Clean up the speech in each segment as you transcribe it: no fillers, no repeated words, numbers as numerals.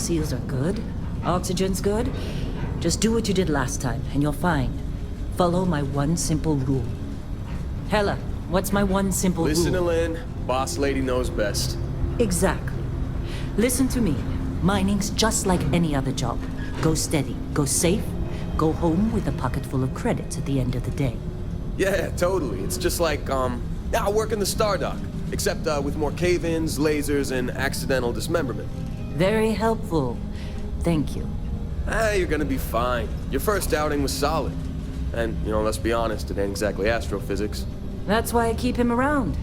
seals are good. Oxygen's good. Just do what you did last time, and you're fine. Follow my one simple rule. Hella, what's my one simple rule? Listen to Lynn. Boss lady knows best. Exactly. Listen to me. Mining's just like any other job. Go steady, go safe, go home with a pocket full of credits at the end of the day. Yeah, totally. It's just like, I work in the Stardock. Except, with more cave-ins, lasers, and accidental dismemberment. Very helpful. Thank you. You're gonna be fine. Your first outing was solid. And, let's be honest, it ain't exactly astrophysics. That's why I keep him around.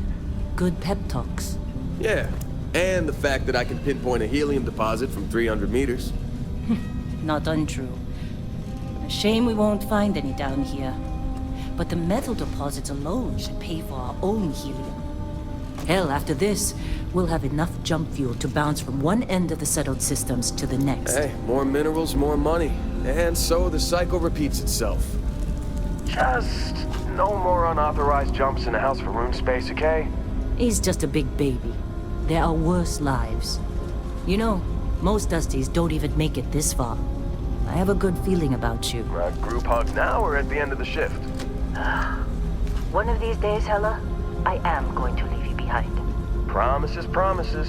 Good pep talks. Yeah, and the fact that I can pinpoint a helium deposit from 300 meters. Not untrue. A shame we won't find any down here. But the metal deposits alone should pay for our own helium. Hell, after this, we'll have enough jump fuel to bounce from one end of the settled systems to the next. Hey, more minerals, more money. And so the cycle repeats itself. Just no more unauthorized jumps in the house for room space, okay? He's just a big baby. There are worse lives. You know, most Dusties don't even make it this far. I have a good feeling about you. Group hug now or at the end of the shift? One of these days, Hella, I am going to leave you behind. Promises, promises.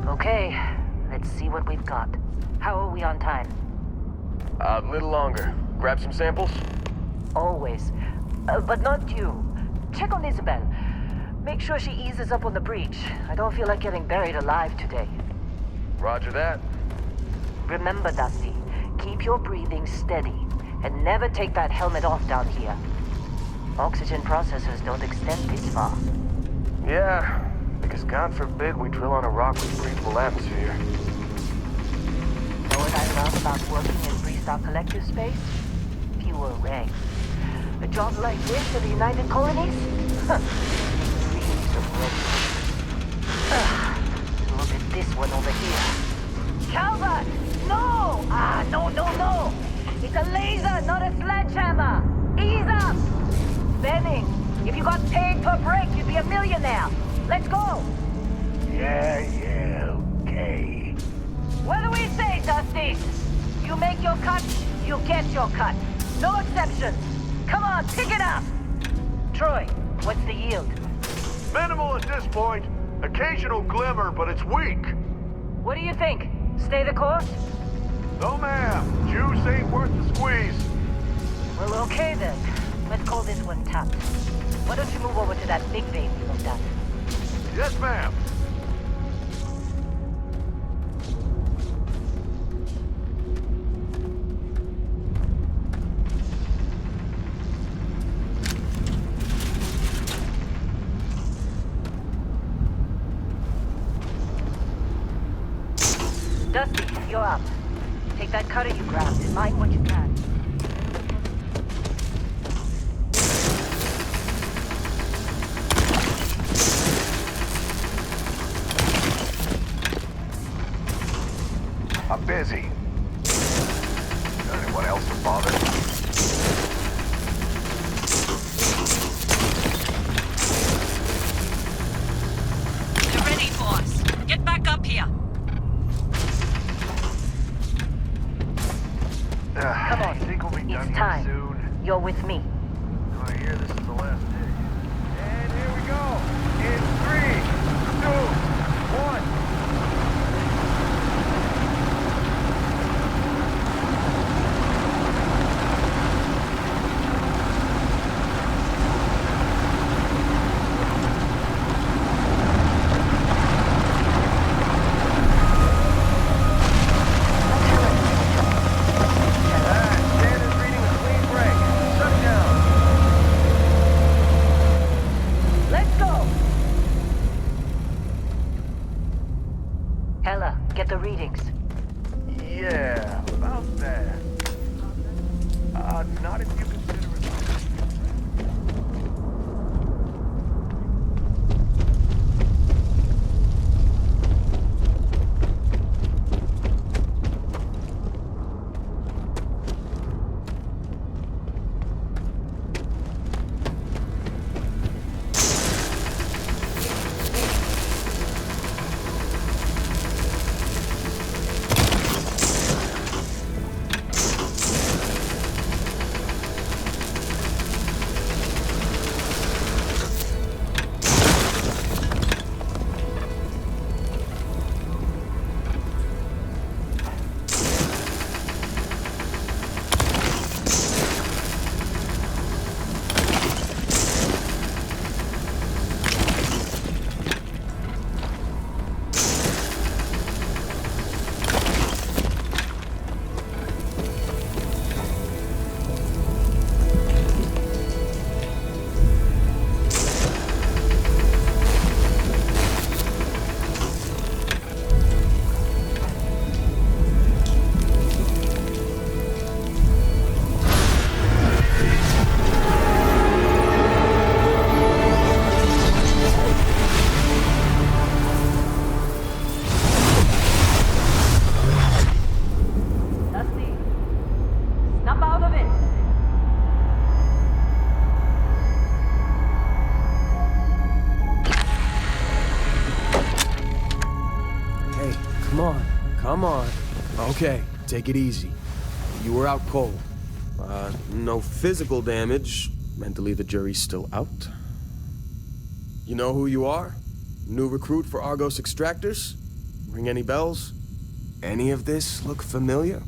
Okay, let's see what we've got. How are we on time? A little longer. Grab some samples? Always. But not you. Check on Isabel. Make sure she eases up on the breach. I don't feel like getting buried alive today. Roger that. Remember, Dusty, keep your breathing steady, and never take that helmet off down here. Oxygen processors don't extend this far. Yeah, because God forbid we drill on a rock with breathable atmosphere. Know what I love about working in Freestock Collective Space? Fewer ranks. A job like this in the United Colonies? Dreams of look at this one over here. Calvert! No! No! It's a laser, not a sledgehammer! Ease up! Benning, if you got paid per break, you'd be a millionaire. Let's go! Yeah, okay. What do we say, Dusty? You make your cut, you get your cut. No exceptions. Come on, pick it up! Troy, what's the yield? Minimal at this point. Occasional glimmer, but it's weak. What do you think? Stay the course? No, ma'am. Juice ain't worth the squeeze. Well, okay then. Let's call this one tapped. Why don't you move over to that big vein we looked at? Yes, ma'am. Dusty, you're up. Take that cutter you grabbed and mine what you can. I'm busy. Anyone else to bother? You're ready, boss. Get back up here. Come on, Think we'll be done it's time. soon. You're with me. I hear this is the last day. And here we go. In 3, 2, 1. Standard reading a clean break. Shutdown. Let's go! Hella, get the readings. Yeah, about that. Not if you consider it. Come on, come on. Okay, take it easy. You were out cold. No physical damage. Mentally, the jury's still out. You know who you are? New recruit for Argos Extractors? Ring any bells? Any of this look familiar?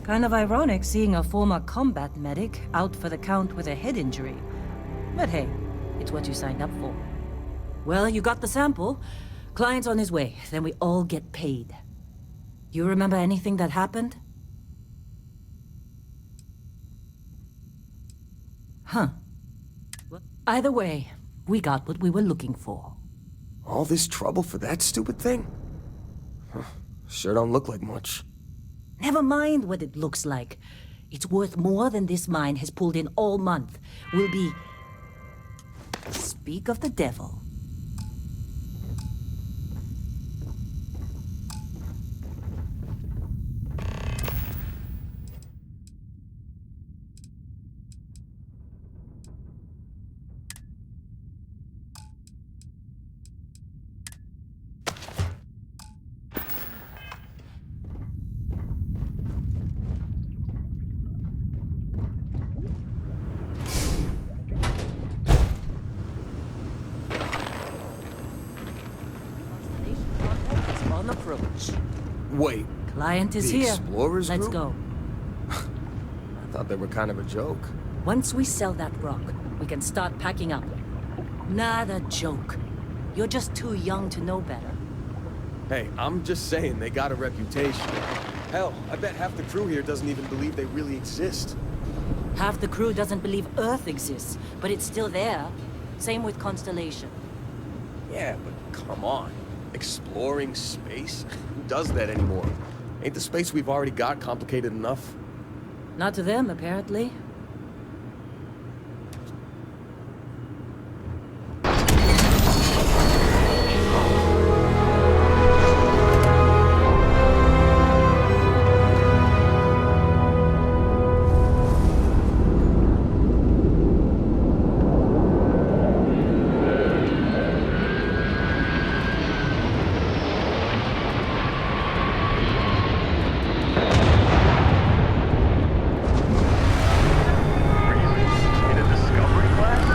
Kind of ironic seeing a former combat medic out for the count with a head injury. But hey, it's what you signed up for. Well, you got the sample. Client's on his way, then we all get paid. You remember anything that happened? Huh. Well, either way, we got what we were looking for. All this trouble for that stupid thing? Huh, sure don't look like much. Never mind what it looks like. It's worth more than this mine has pulled in all month. We'll be... Speak of the devil. Approach. Wait, Client is the here. Explorers Let's group? go. I thought they were kind of a joke. Once we sell that rock, we can start packing up. Not a joke. You're just too young to know better. Hey, I'm just saying they got a reputation. Hell, I bet half the crew here doesn't even believe they really exist. Half the crew doesn't believe Earth exists, but it's still there. Same with Constellation. Yeah, but come on. Exploring space? Who does that anymore? Ain't the space we've already got complicated enough? Not to them, apparently. In a discovery class?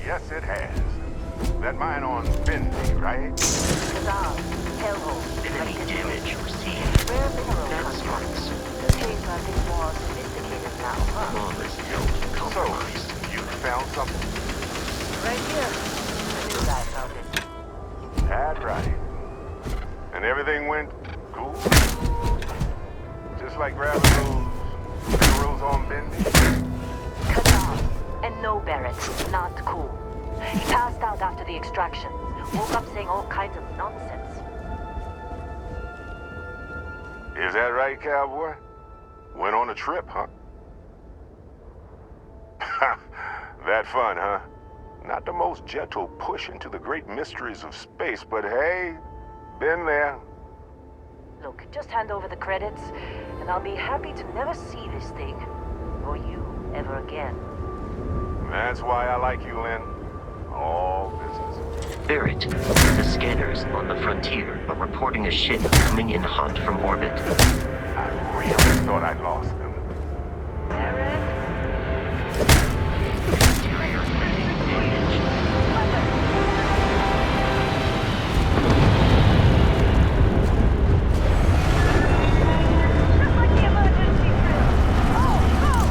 Yes, it has. That mine on Bendy, right? Enemy damage received. Rare mineral That constructs. strikes. The cave are a bit more sophisticated now, huh? Flawless node So, compromised. you found something? Right here. I knew that found it. That's right. And everything went cool? Just like grabbing those minerals on Bendy? Kazan. And no, Barrett. Not cool. He passed out after the extraction. Woke up saying all kinds of nonsense. Is that right, cowboy? Went on a trip, huh? That fun, huh? Not the most gentle push into the great mysteries of space, but hey, been there. Look, just hand over the credits, and I'll be happy to never see this thing. Or you, ever again. That's why I like you, Lynn. All business. Barrett, the scanners on the frontier are reporting a ship coming in hot from orbit. I really thought I'd lost them. Barrett? Exterior engaged. Just like the emergency drill. Oh, oh!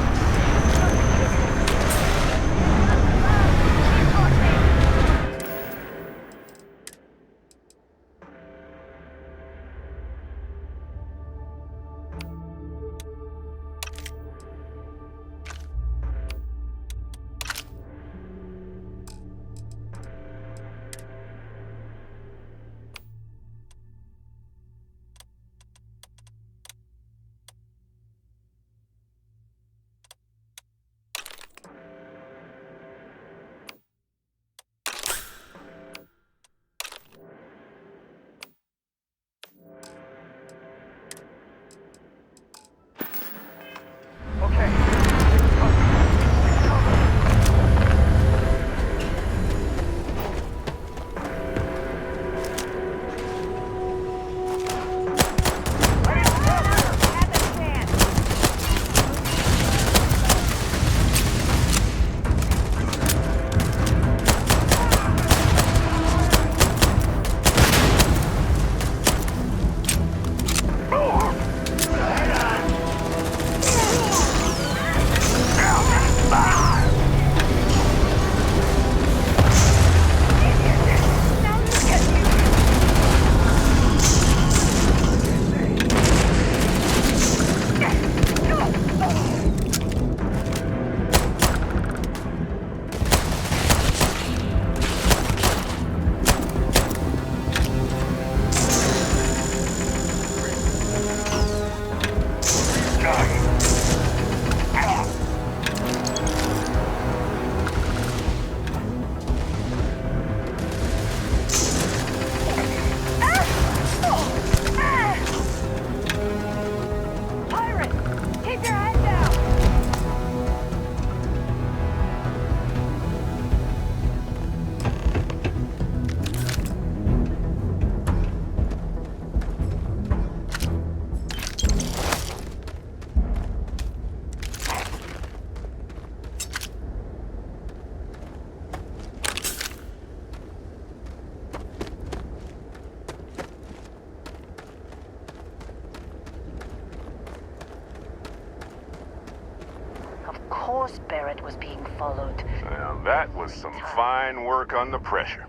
course Barrett was being followed. Now that was some fine work under pressure.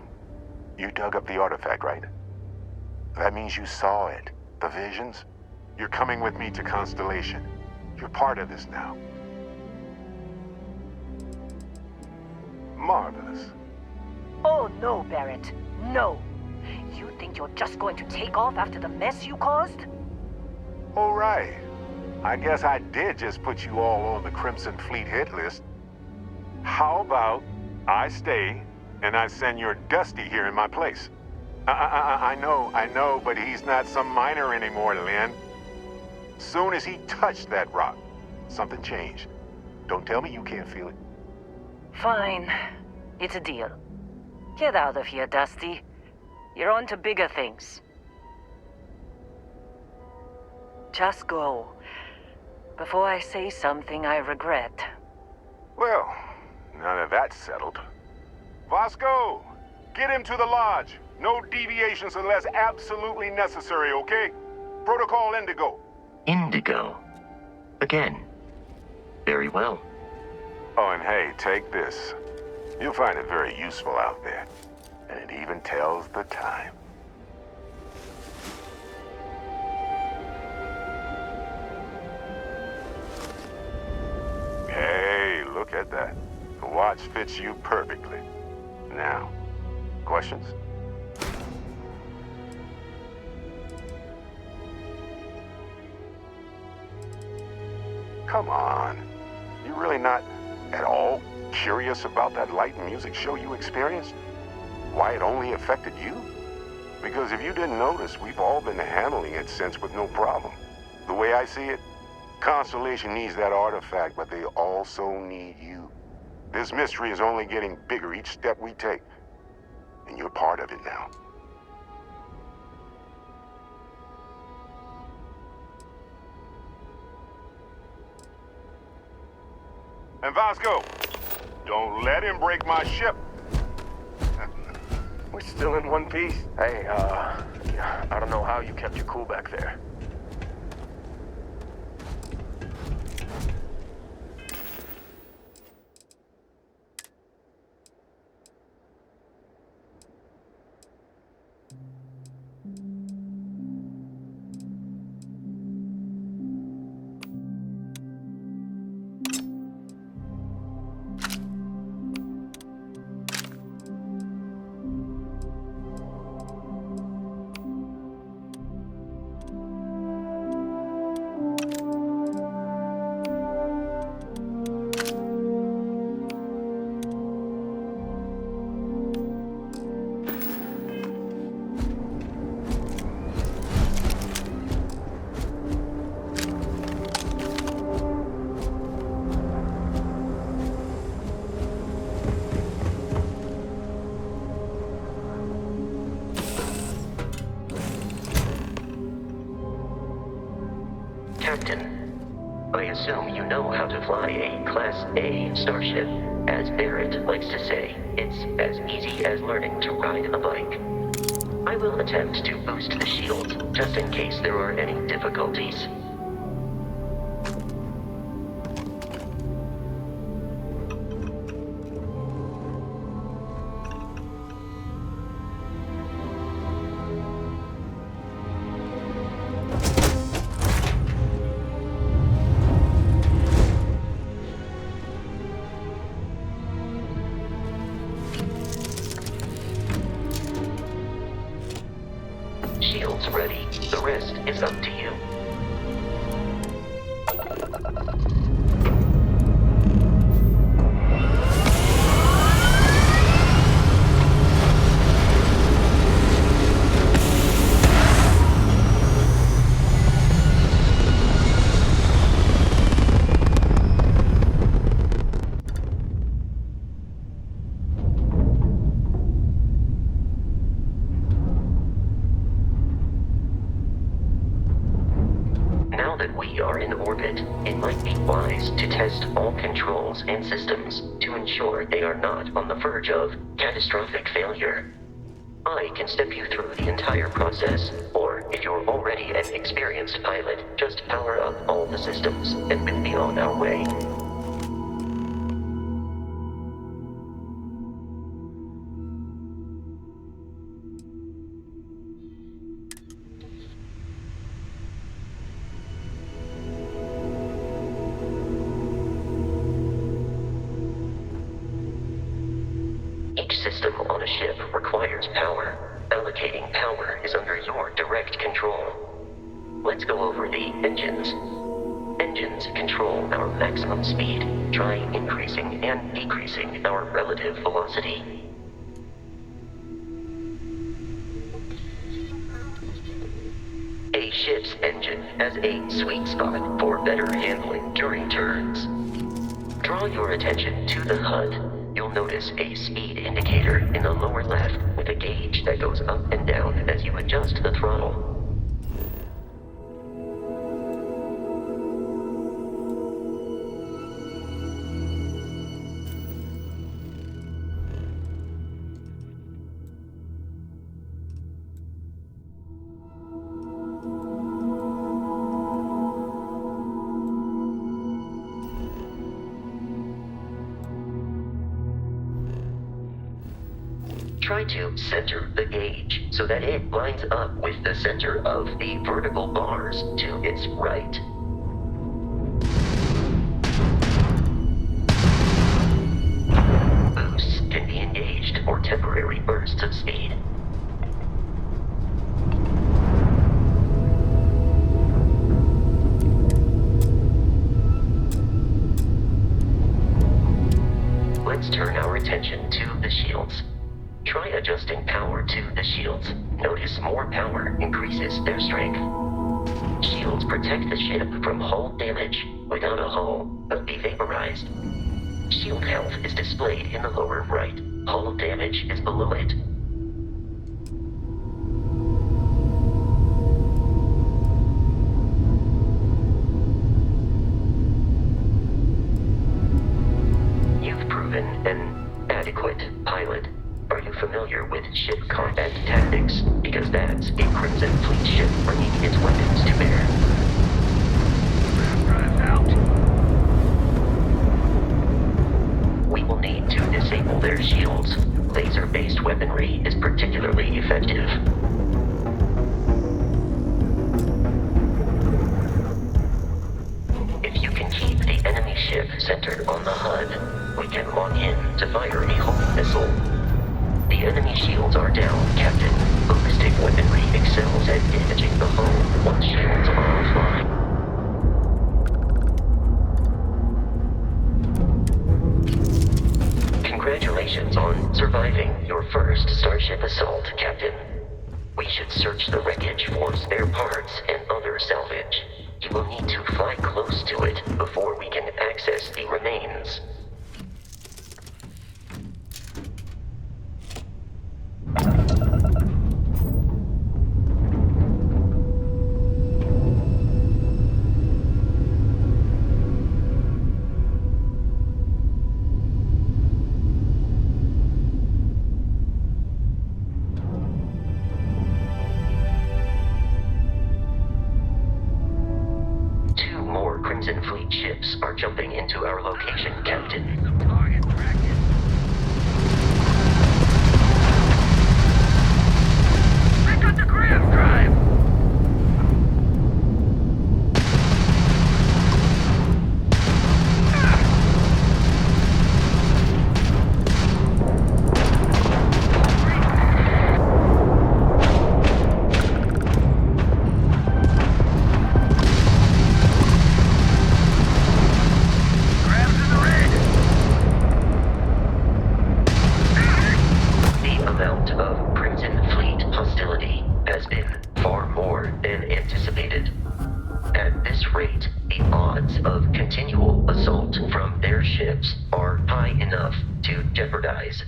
You dug up the artifact, right? That means you saw it. The visions? You're coming with me to Constellation. You're part of this now. Marvelous. Oh no, Barrett. No. You think you're just going to take off after the mess you caused? All right. I guess I did just put you all on the Crimson Fleet hit list. How about I stay and I send your Dusty here in my place? I know, but he's not some miner anymore, Lynn. Soon as he touched that rock, something changed. Don't tell me you can't feel it. Fine. It's a deal. Get out of here, Dusty. You're on to bigger things. Just go. Before I say something I regret. Well, now that that's settled. Vasco, get him to the lodge. No deviations unless absolutely necessary, okay? Protocol Indigo. Indigo. Again. Very well. Oh, and hey, take this. You'll find it very useful out there. And it even tells the time. Hey, look at that. The watch fits you perfectly. Now, questions? Come on. You really not at all curious about that light and music show you experienced? Why it only affected you? Because if you didn't notice, we've all been handling it since with no problem. The way I see it, Constellation needs that artifact, but they also need you. This mystery is only getting bigger each step we take. And you're part of it now. And Vasco, don't let him break my ship. We're still in one piece. Hey, I don't know how you kept your cool back there. Captain, I assume you know how to fly a Class A starship. As Barrett likes to say, it's as easy as learning to ride a bike. I will attempt to boost the shield, just in case there are any difficulties. Shield's ready. The rest is up to you. Now that we are in orbit, it might be wise to test all controls and systems to ensure they are not on the verge of catastrophic failure. I can step you through the entire process, or if you're already an experienced pilot, just power up all the systems and we'll be on our way. ship requires power. Allocating power is under your direct control. Let's go over the engines. Engines control our maximum speed. Try increasing and decreasing our relative velocity. A ship's engine has a sweet spot for better handling during turns. Draw your attention to the HUD. You'll notice a speed indicator in the lower left with a gauge that goes up and down as you adjust the throttle. Try to center the gauge so that it lines up with the center of the vertical bars to its right. Boosts can be engaged for temporary bursts of speed. Let's turn our attention to the shields. Try adjusting power to the shields. Notice more power increases their strength. Shields protect the ship from hull damage. Without a hull, will be vaporized. Shield health is displayed in the lower right. Hull damage is below it. You've proven an adequate pilot. Are you familiar with ship combat tactics? Because that's a Crimson Fleet ship bringing its weapons to bear. We will need to disable their shields. Laser-based weaponry is particularly effective. If you can keep the enemy ship centered on the HUD, we can lock in to fire a hull missile. The enemy shields are down, Captain. Ballistic weaponry excels at damaging the hull once shields are offline. Congratulations on surviving your first Starship assault, Captain. We should search the wreckage for spare parts and other salvage. You will need to fly close to it before we can access the remains. Crimson Fleet ships are jumping into our location, Captain. Target practice. Pick up the Graham drive!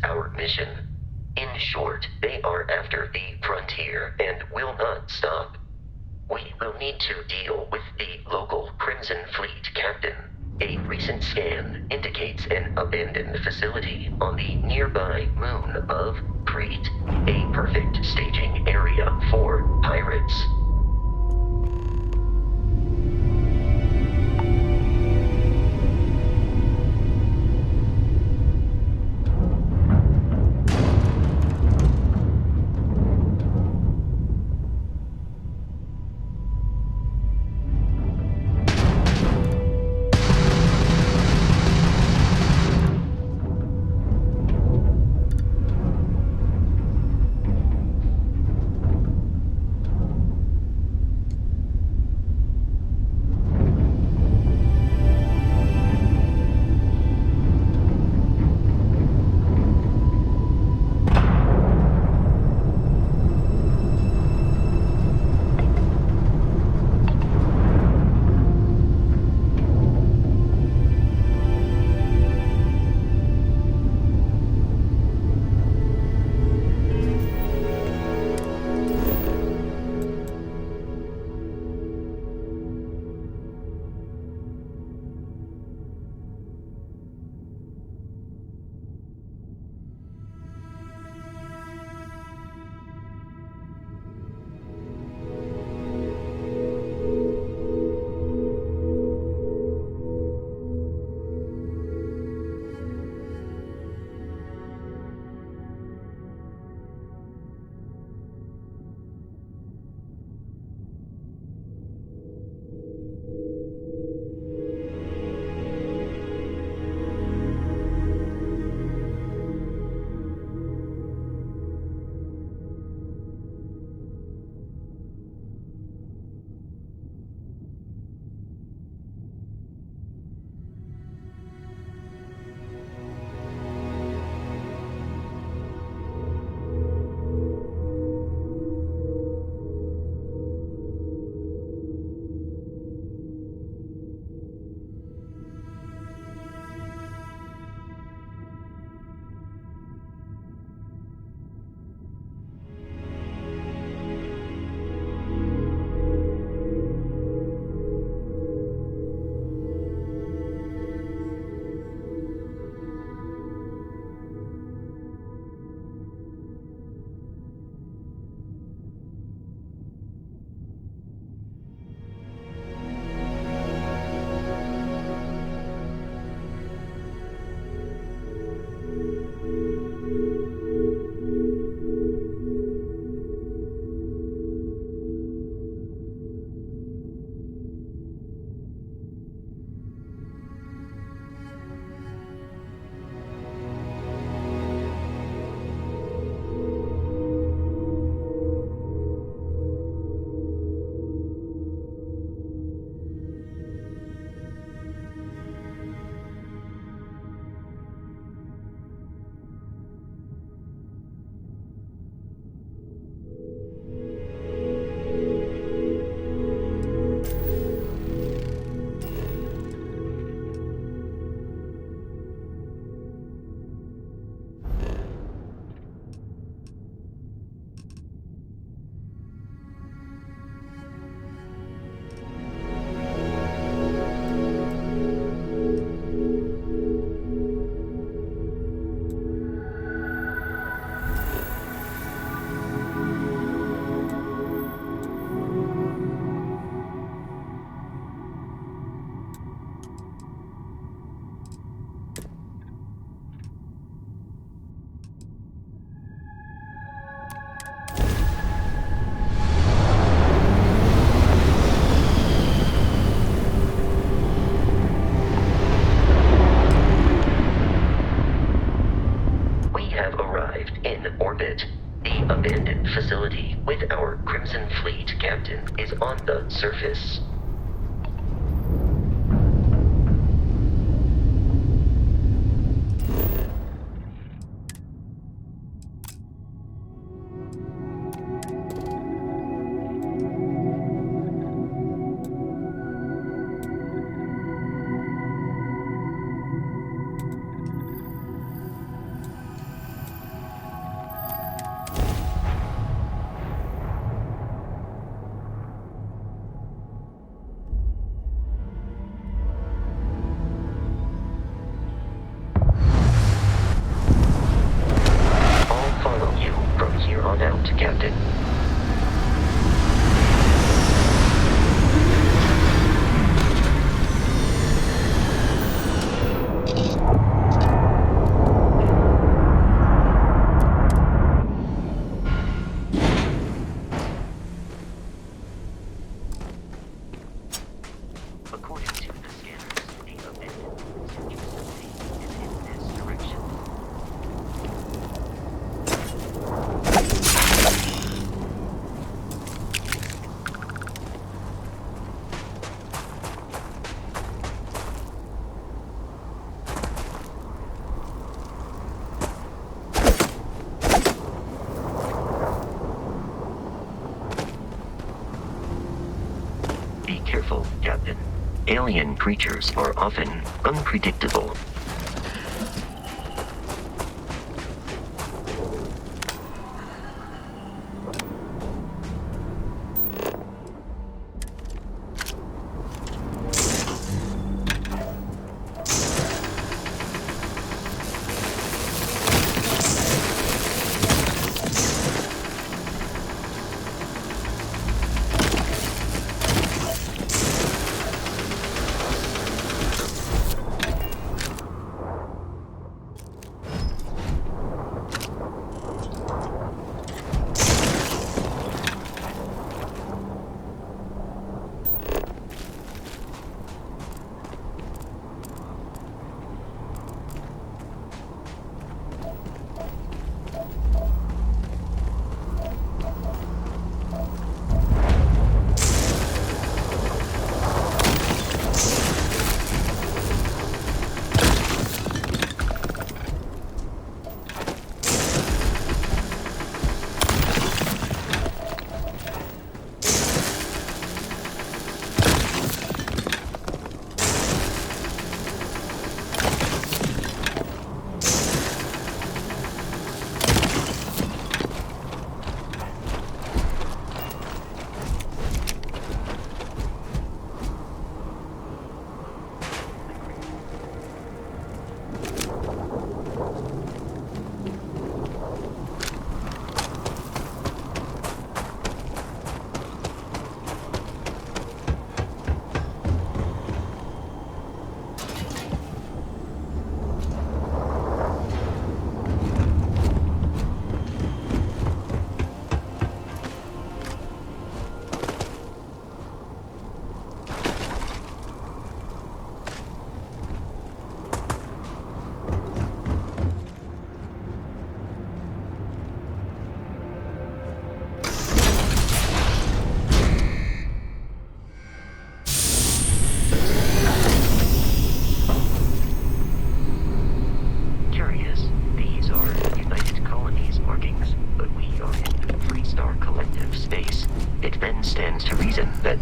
Our mission. In short, they are after the frontier and will not stop. We will need to deal with the local Crimson Fleet captain. A recent scan indicates an abandoned facility on the nearby moon of Crete, a perfect staging area for pirates. Captain, is on the surface. On out, Captain. According to the scanners, the event seems to be in this direction. Be careful, Captain. Alien creatures are often unpredictable.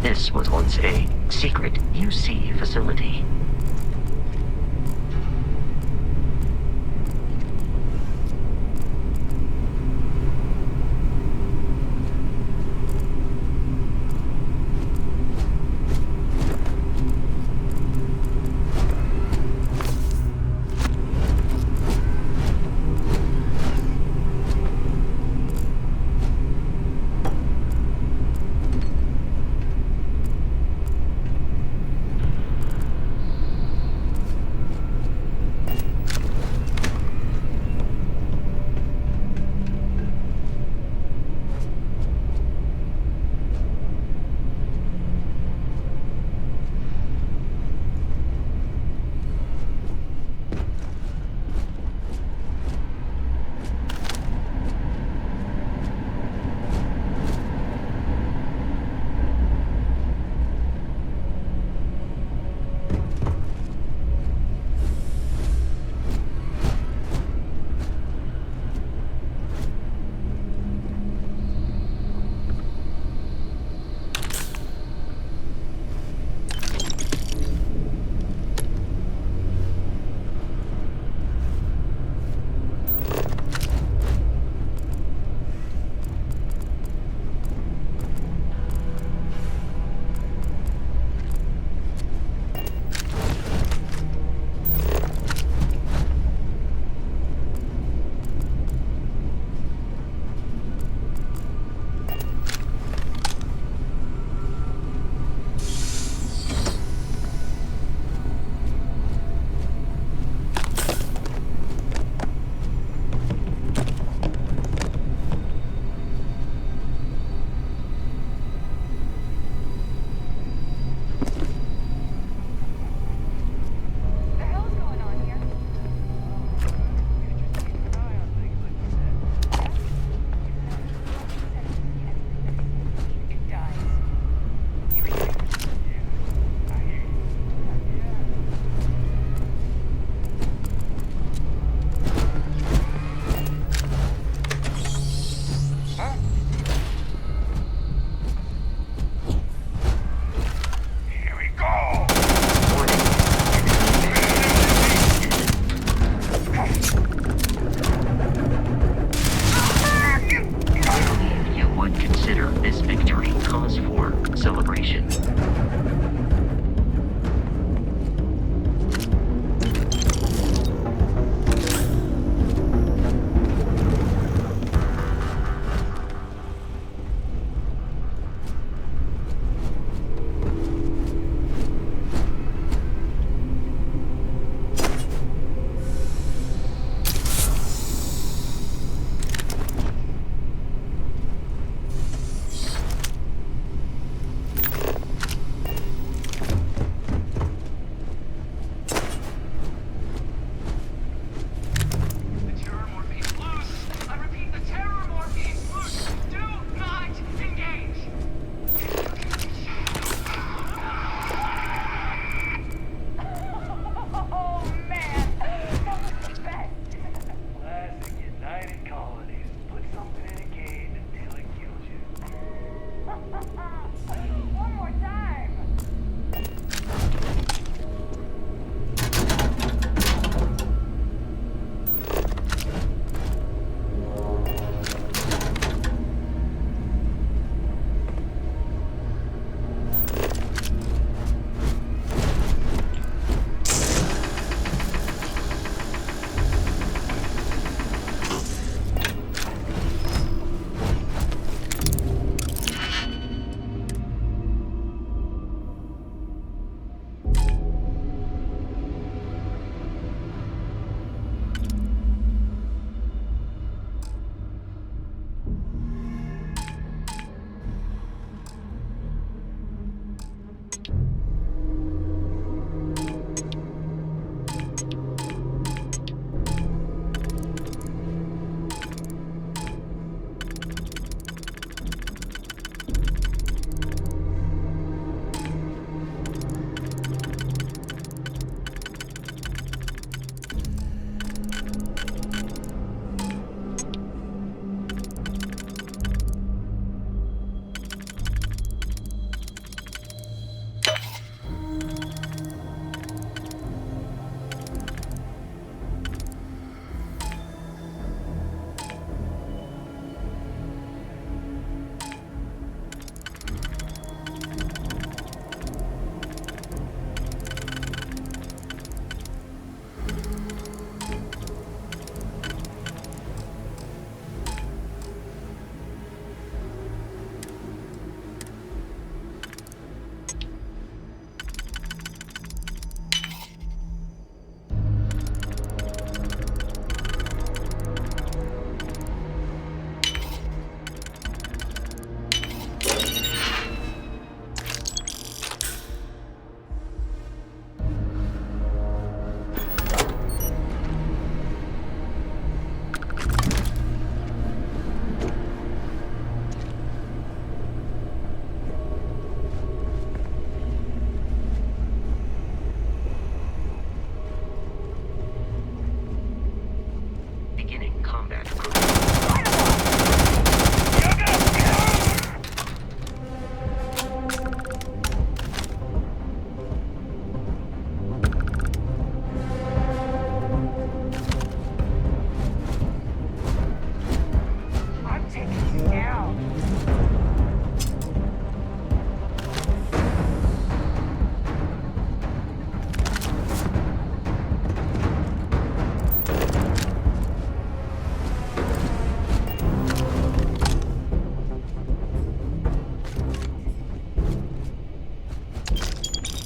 This was once a secret UC facility.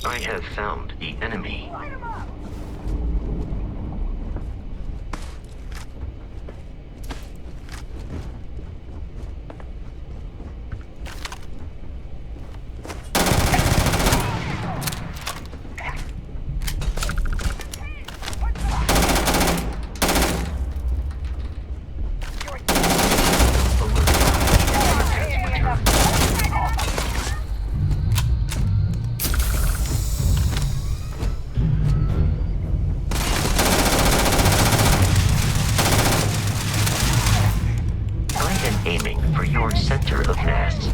I have found the enemy. Aiming for your center of mass.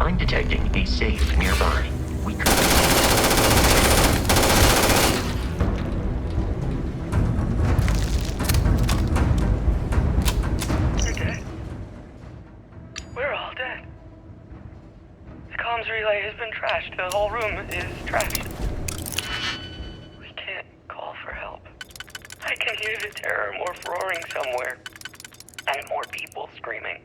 I'm detecting a safe nearby. We could... We're dead. We're all dead. The comms relay has been trashed. The whole room is trashed. We can't call for help. I can hear the terror morph roaring somewhere. And more people screaming.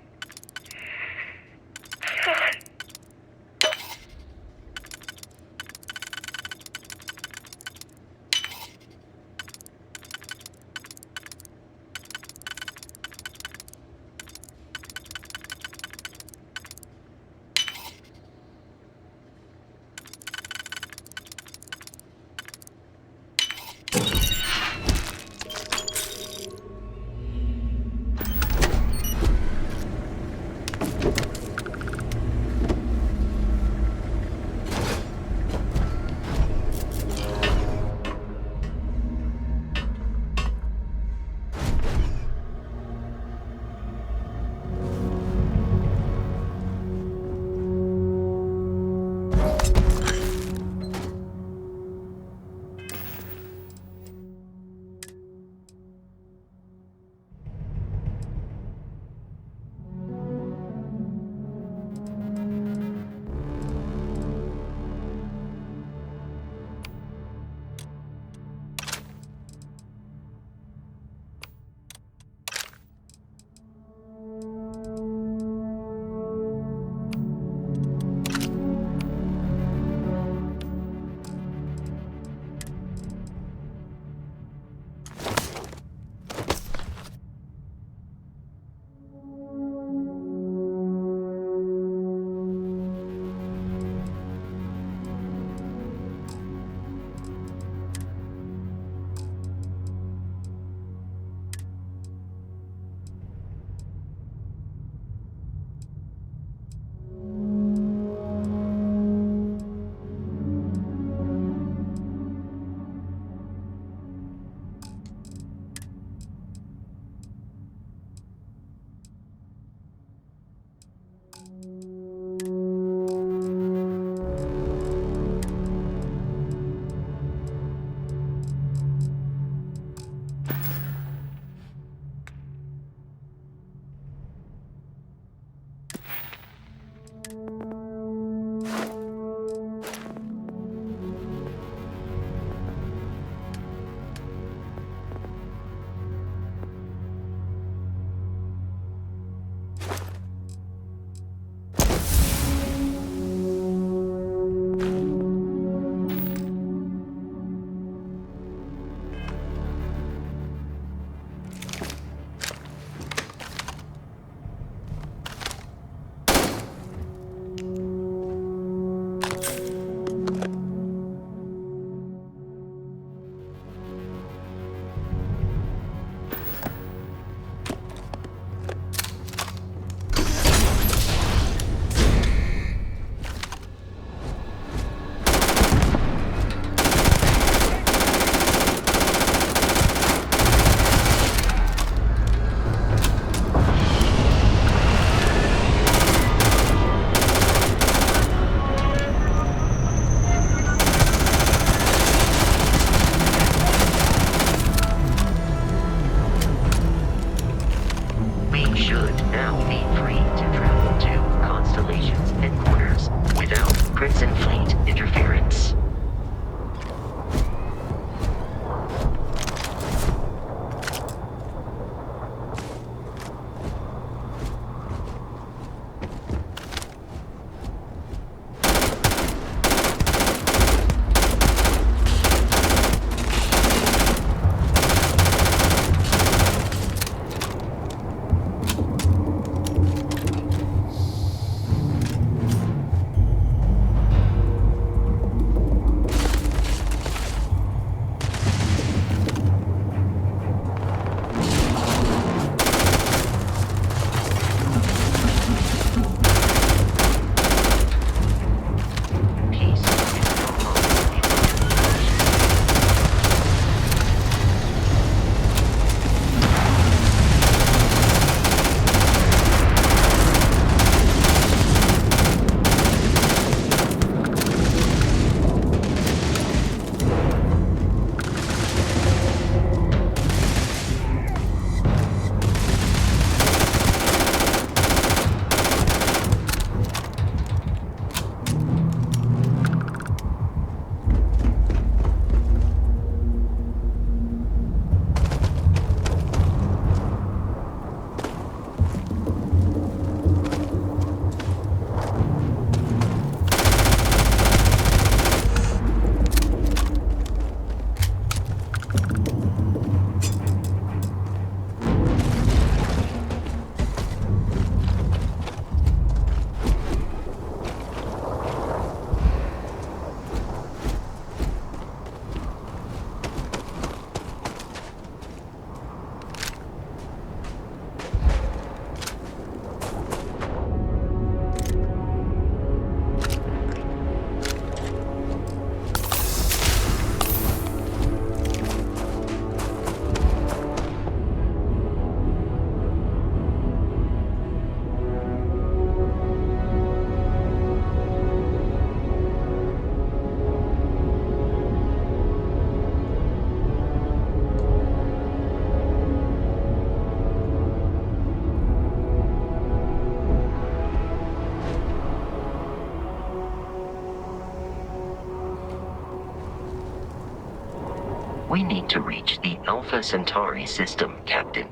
We need to reach the Alpha Centauri system, Captain.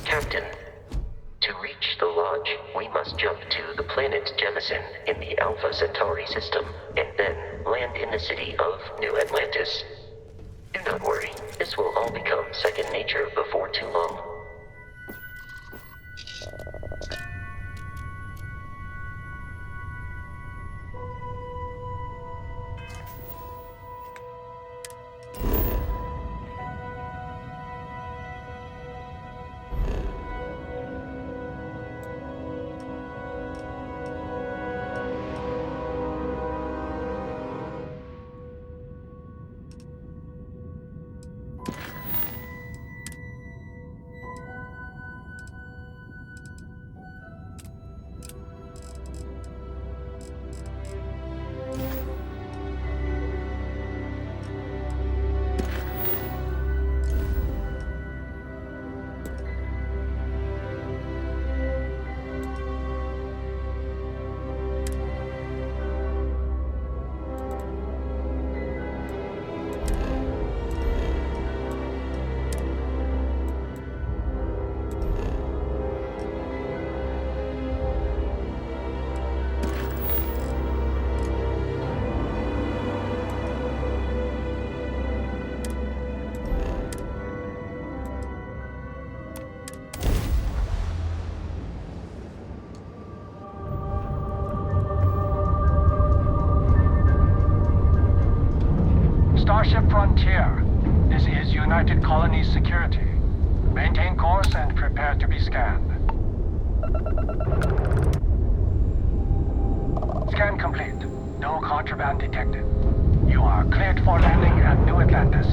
Captain, to reach the lodge, we must jump to the planet Jemison in the Alpha Centauri system, and then land in the city of New Atlantis. Do not worry, this will all become second nature before too long. Starship Frontier. This is United Colonies Security. Maintain course and prepare to be scanned. Scan complete. No contraband detected. You are cleared for landing at New Atlantis.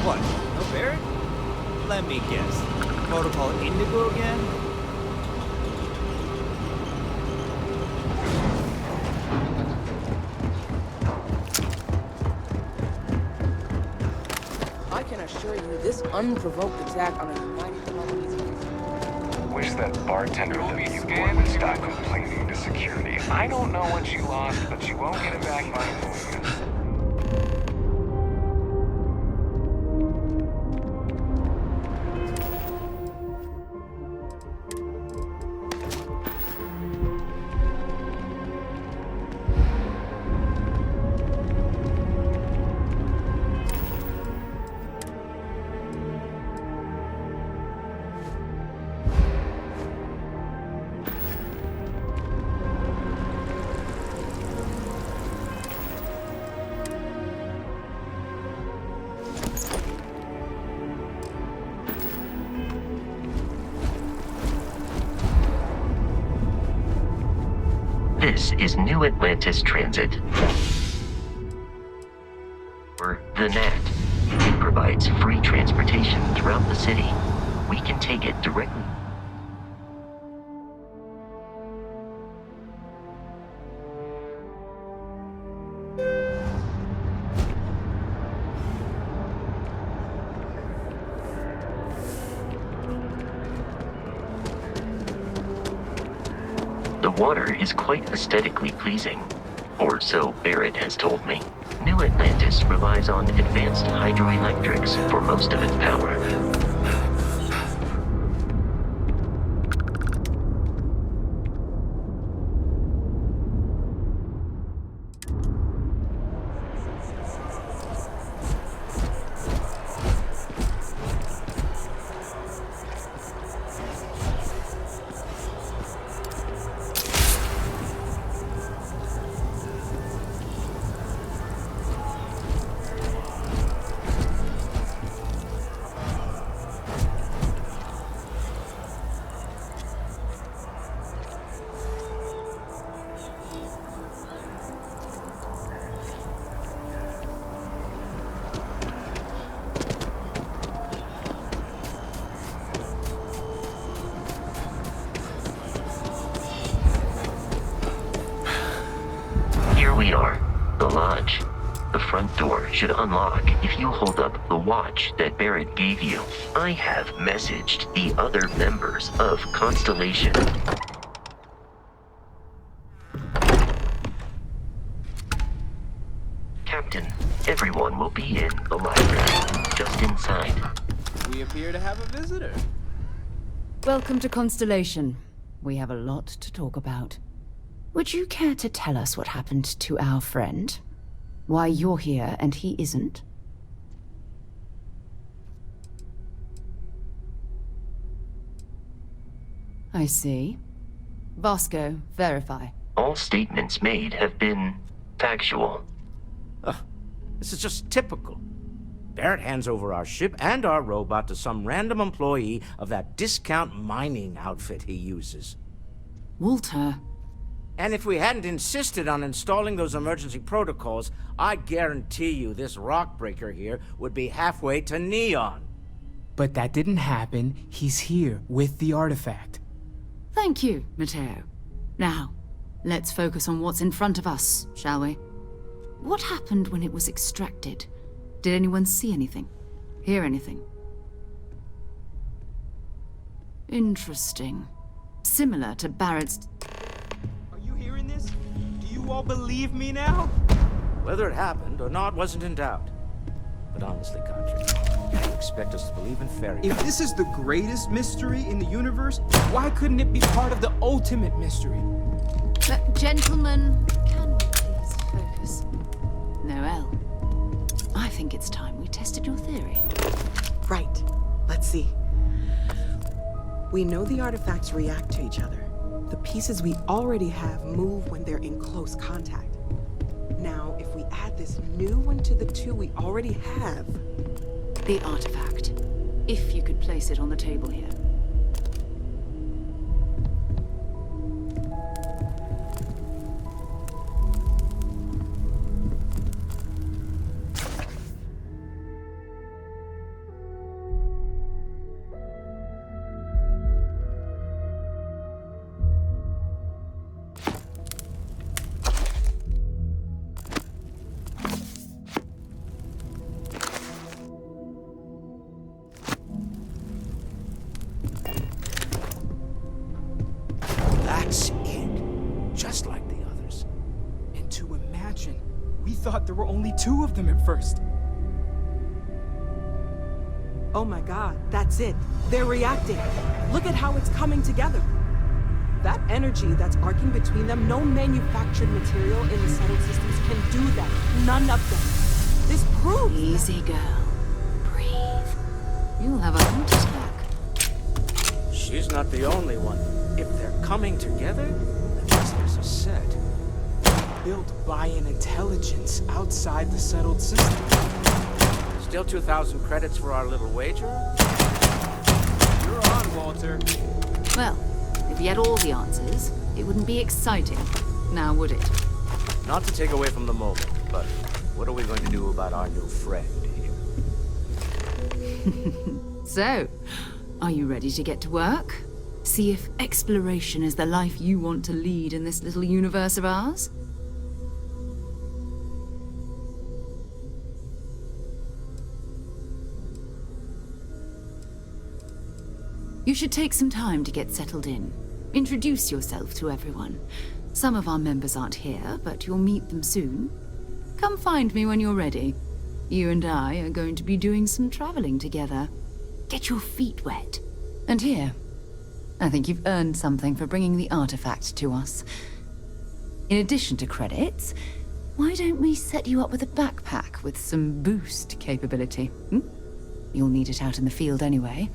What? No Barrett? Let me guess. Protocol Indigo again? I can assure you this unprovoked attack on a United Colonies. Wish that bartender that you bought would stop complaining to security. I don't know what you lost, but you won't get it back by moving. This is New Atlantis Transit. Or the NAT. It provides free transportation throughout the city. We can take it directly. The water is quite aesthetically pleasing, or so Barrett has told me. New Atlantis relies on advanced hydroelectrics for most of its power. We are. The lodge. The front door should unlock if you hold up the watch that Barrett gave you. I have messaged the other members of Constellation. Captain, everyone will be in the library, just inside. We appear to have a visitor. Welcome to Constellation. We have a lot to talk about. Would you care to tell us what happened to our friend? Why you're here and he isn't? I see. Vasco, verify. All statements made have been factual. This is just typical. Barrett hands over our ship and our robot to some random employee of that discount mining outfit he uses. Walter. And if we hadn't insisted on installing those emergency protocols, I guarantee you this rock breaker here would be halfway to Neon. But that didn't happen. He's here with the artifact. Thank you, Matteo. Now, let's focus on what's in front of us, shall we? What happened when it was extracted? Did anyone see anything? Hear anything? Interesting. Similar to Barrett's... Do you all believe me now? Whether it happened or not wasn't in doubt. But honestly, Contra, you expect us to believe in fairy tales? If this is the greatest mystery in the universe, why couldn't it be part of the ultimate mystery? Gentlemen, can we please focus? Noel, I think it's time we tested your theory. Right. Let's see. We know the artifacts react to each other. The pieces we already have move when they're in close contact. Now, if we add this new one to the two we already have... The artifact. If you could place it on the table here. That's it. Just like the others. And to imagine, we thought there were only two of them at first. Oh my god, that's it. They're reacting. Look at how it's coming together. That energy that's arcing between them, no manufactured material in the settled systems can do that. None of them. This proves... Easy, girl. Breathe. You'll have a heart attack. She's not the only one. If they're coming together, that means there's a set. Built by an intelligence outside the settled system. Still 2,000 credits for our little wager? You're on, Walter. Well, if you had all the answers, it wouldn't be exciting. Now would it? Not to take away from the moment, but what are we going to do about our new friend here? So, are you ready to get to work? See if exploration is the life you want to lead in this little universe of ours? You should take some time to get settled in. Introduce yourself to everyone. Some of our members aren't here, but you'll meet them soon. Come find me when you're ready. You and I are going to be doing some traveling together. Get your feet wet. And here, I think you've earned something for bringing the artifact to us. In addition to credits, why don't we set you up with a backpack with some boost capability? You'll need it out in the field anyway.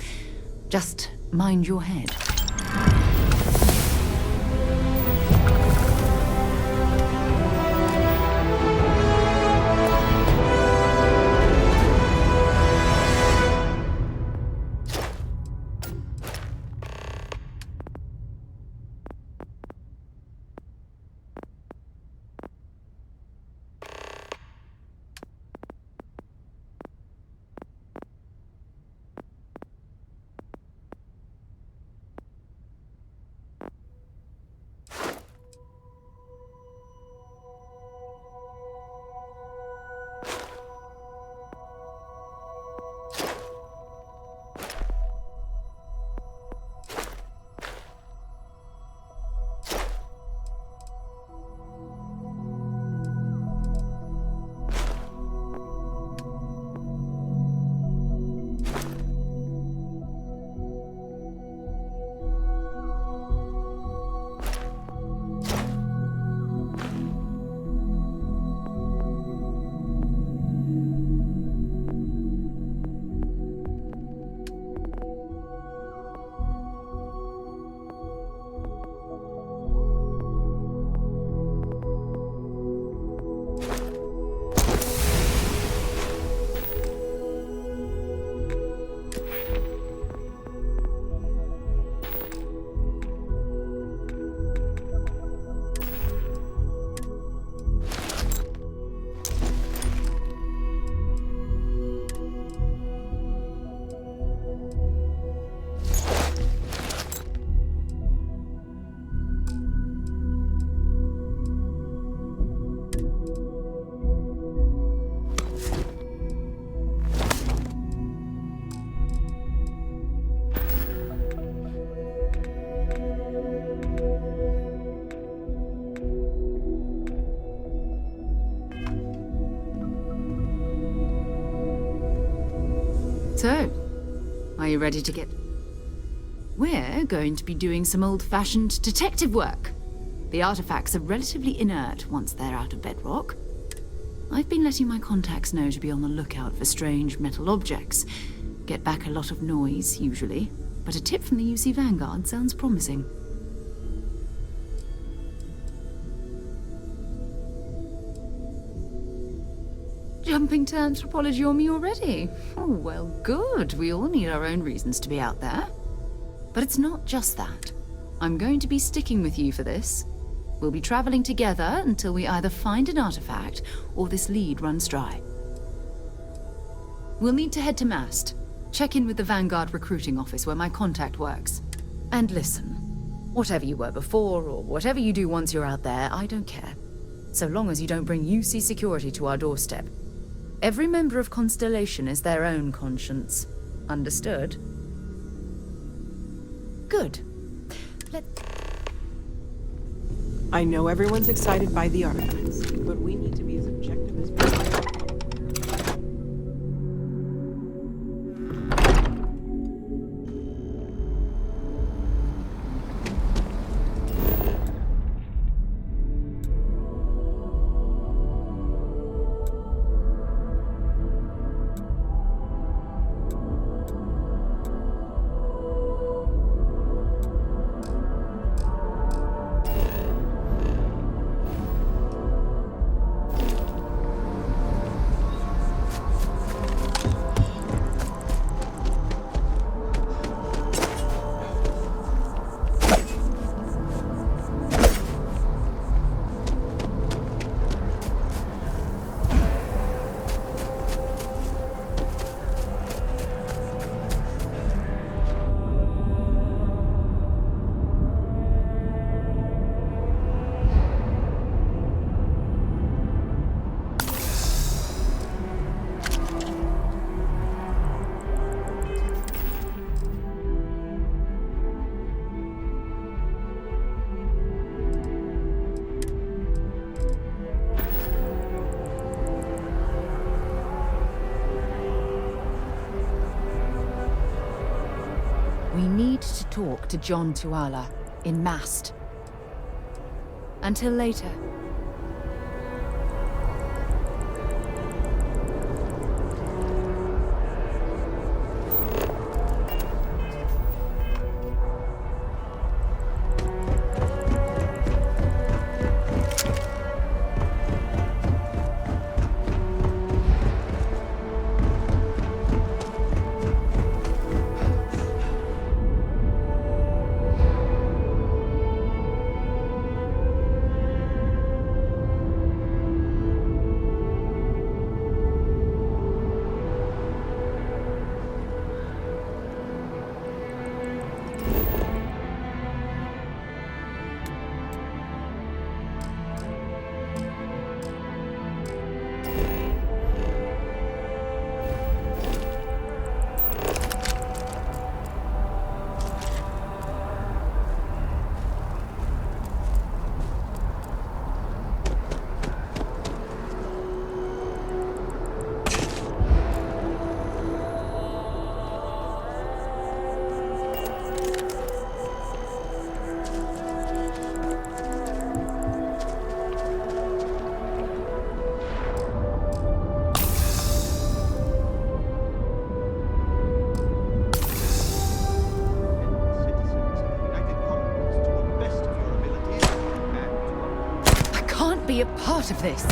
Just mind your head. So, are you ready to get... We're going to be doing some old-fashioned detective work. The artifacts are relatively inert once they're out of bedrock. I've been letting my contacts know to be on the lookout for strange metal objects. Get back a lot of noise, usually, but a tip from the UC Vanguard sounds promising. Jumping to anthropology on me already? Oh, well, good. We all need our own reasons to be out there. But it's not just that. I'm going to be sticking with you for this. We'll be traveling together until we either find an artifact or this lead runs dry. We'll need to head to Mast. Check in with the Vanguard recruiting office where my contact works. And listen, whatever you were before or whatever you do once you're out there, I don't care. So long as you don't bring UC security to our doorstep. Every member of Constellation is their own conscience. Understood? Good. I know everyone's excited by the artifacts, but we need to be as objective as possible. We need to talk to John Tuala in Mast. Until later. Be a part of this.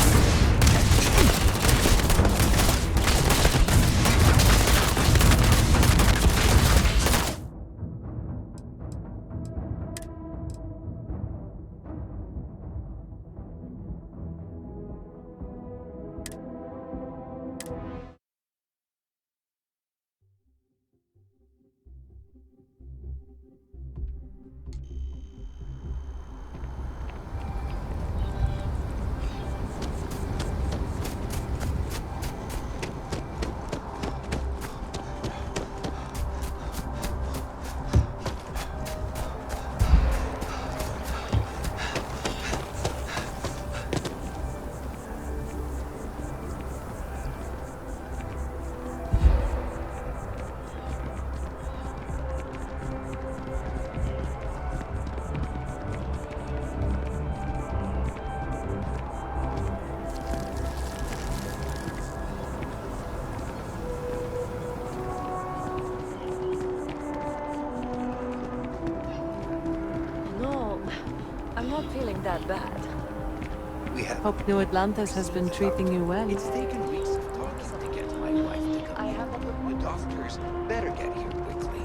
Feeling that bad. We have... Hope New Atlantis has been treating you well. It's taken weeks of talking to get my wife to come. You doctors better get here quickly.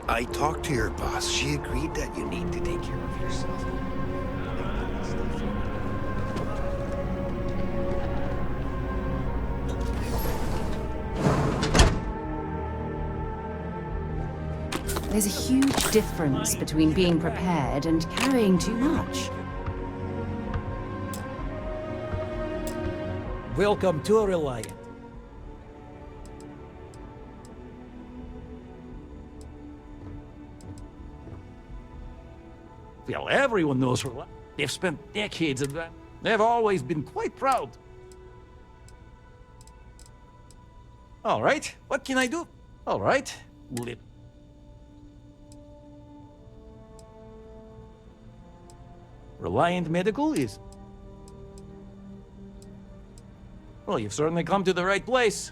I talked to your boss. She agreed that you need to take care of yourself. There's a huge difference between being prepared and carrying too much. Welcome to Reliant. Well, everyone knows Reliant. They've spent decades at that. They've always been quite proud. All right, what can I do? All right, Reliant Medical is... Well, you've certainly come to the right place.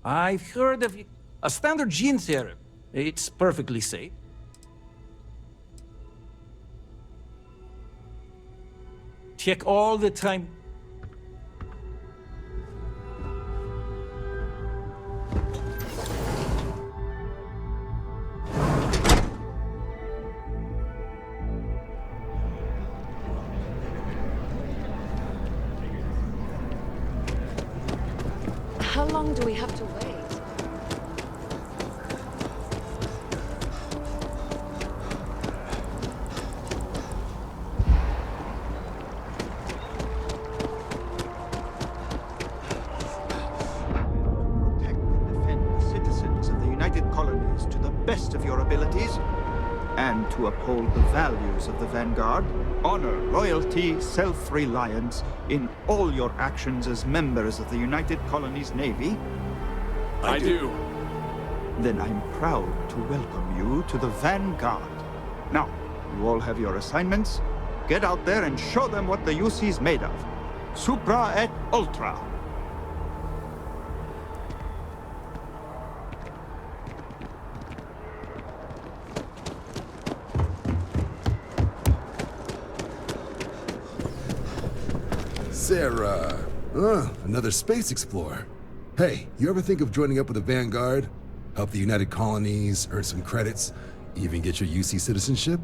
I've heard of a standard gene therapy. It's perfectly safe. Check all the time. How long do we have to wait? to uphold the values of the Vanguard, honor, loyalty, self-reliance in all your actions as members of the United Colonies Navy? I do. Then I'm proud to welcome you to the Vanguard. Now, you all have your assignments. Get out there and show them what the UC's made of. Supra et Ultra. Sarah. Another space explorer. Hey, you ever think of joining up with the Vanguard? Help the United Colonies, earn some credits, even get your UC citizenship?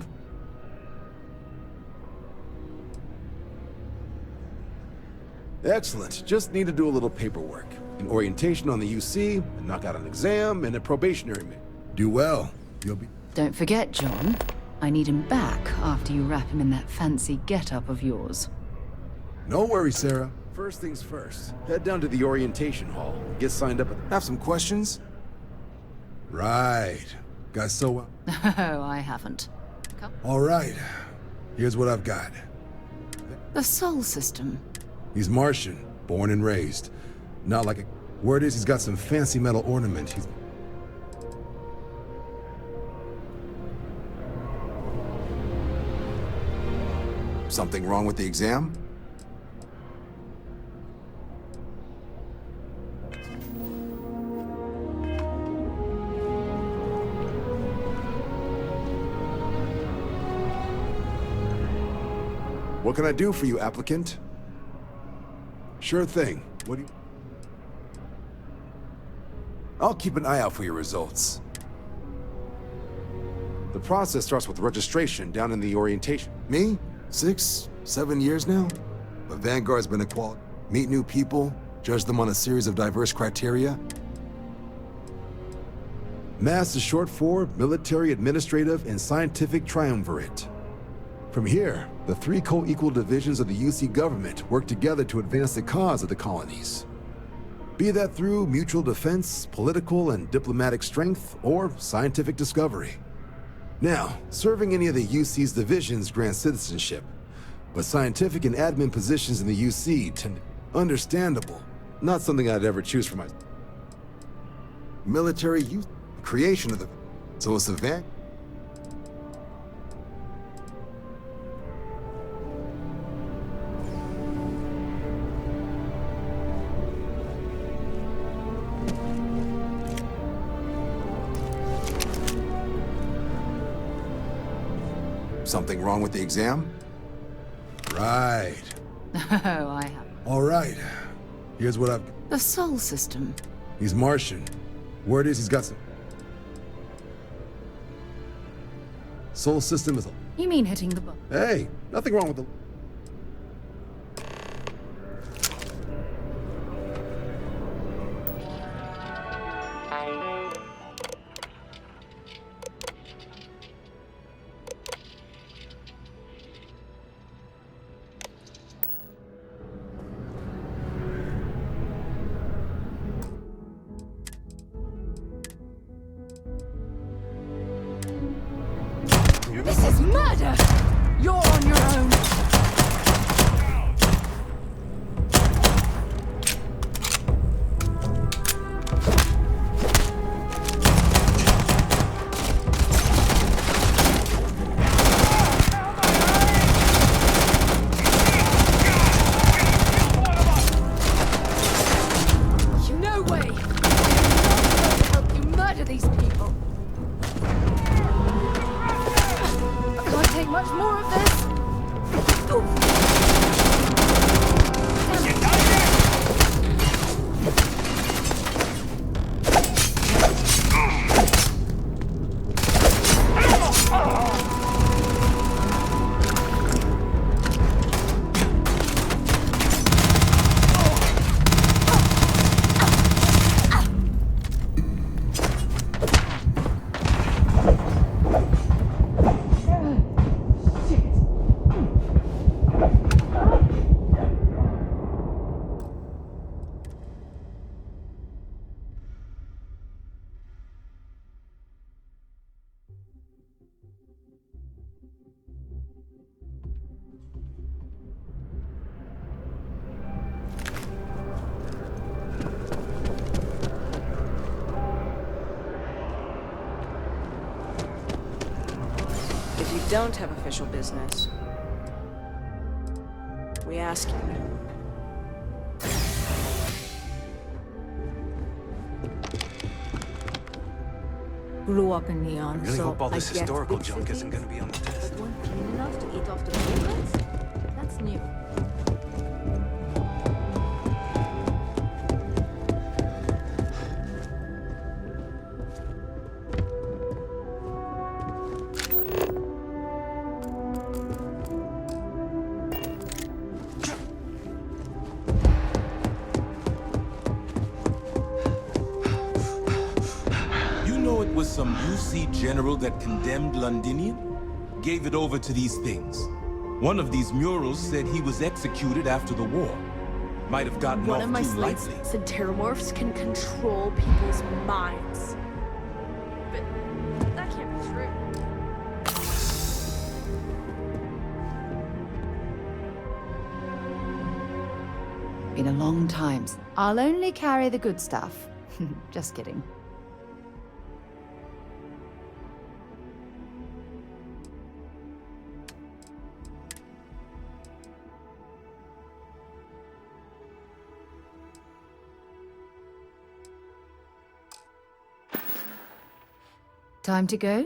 Excellent. Just need to do a little paperwork. An orientation on the UC, and knock out an exam, and a probationary meeting. Do well. You'll be... Don't forget, John. I need him back after you wrap him in that fancy get-up of yours. No worries, Sarah. First things first. Head down to the orientation hall. Get signed up. Have some questions? Right. Got so well. Oh, I haven't. Come. All right. Here's what I've got. The Sol system. He's Martian, born and raised. Not like a... Word is he's got some fancy metal ornament. He's... Something wrong with the exam? What can I do for you, applicant? Sure thing. What do you... I'll keep an eye out for your results. The process starts with registration down in the orientation. Me? 6, 7 years now? But Vanguard's been a quality. Meet new people, judge them on a series of diverse criteria. MASS is short for Military, Administrative, and Scientific Triumvirate. From here, the 3 co-equal divisions of the UC government work together to advance the cause of the colonies. Be that through mutual defense, political and diplomatic strength, or scientific discovery. Now, serving any of the UC's divisions grants citizenship, but scientific and admin positions in the UC tend understandable. Not something I'd ever choose for my... Military youth, creation of the... So it's a van... Something wrong with the exam? Right. Oh, I have. All right. Here's what I've... The Sol system. He's Martian. Word is he's got some... Sol system is a... You mean hitting the button? Hey, nothing wrong with the... This is murder! You're on your own! don't have official business, we ask you. Grew up in Neon, I really so hope all this I get historical big junk isn't cities, going to be on the test. but weren't clean enough to eat off the pavements? That's new. It was some UC general that condemned Londinium? Gave it over to these things. One of these murals said he was executed after the war. Might have gotten One off of my too slates lightly. said terramorphs can control people's minds. But that can't be true. Been a long time. I'll only carry the good stuff. Just kidding. Time to go?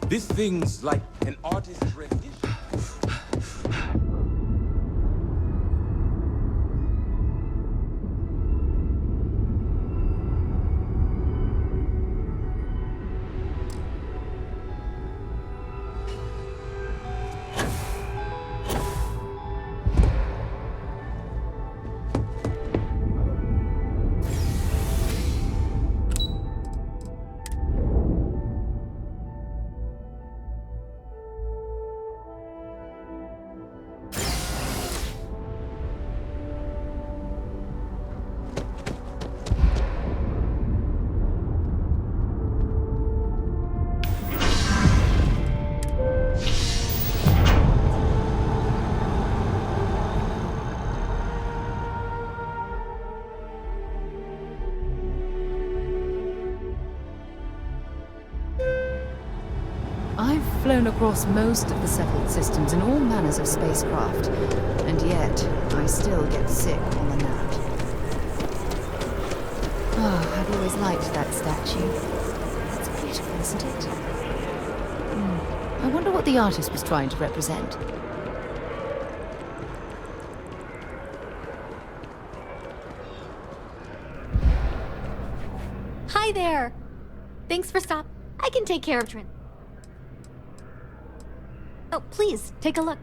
This thing's like an artist's rendition. I've flown across most of the settled systems in all manners of spacecraft, and yet I still get sick on the nap. Oh, I've always liked that statue. It's beautiful, isn't it? I wonder what the artist was trying to represent. Hi there! Thanks for stop. I can take care of Trin. Oh, please, take a look.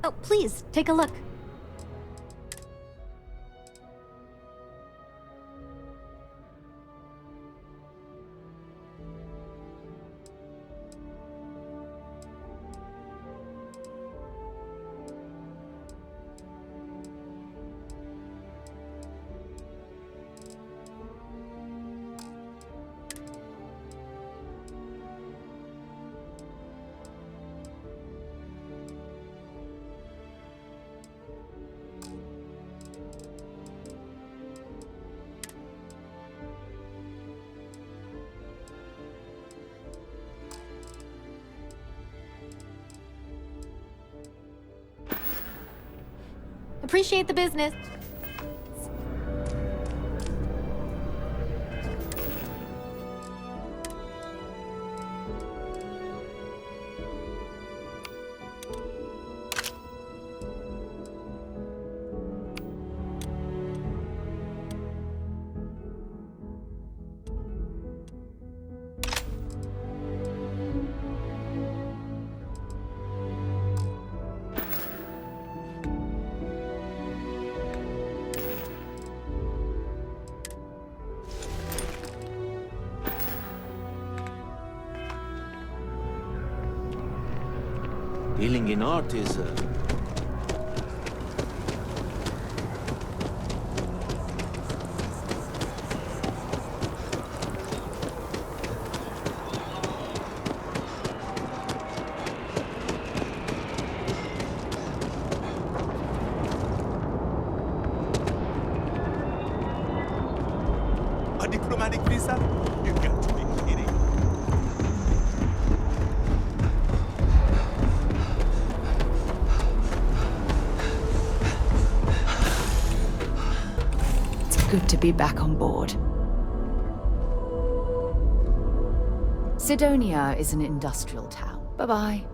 Oh, please, take a look. Appreciate the business. Dealing in art is a diplomatic visa? You got to be kidding. It's good to be back on board. Sidonia is an industrial town. Bye-bye.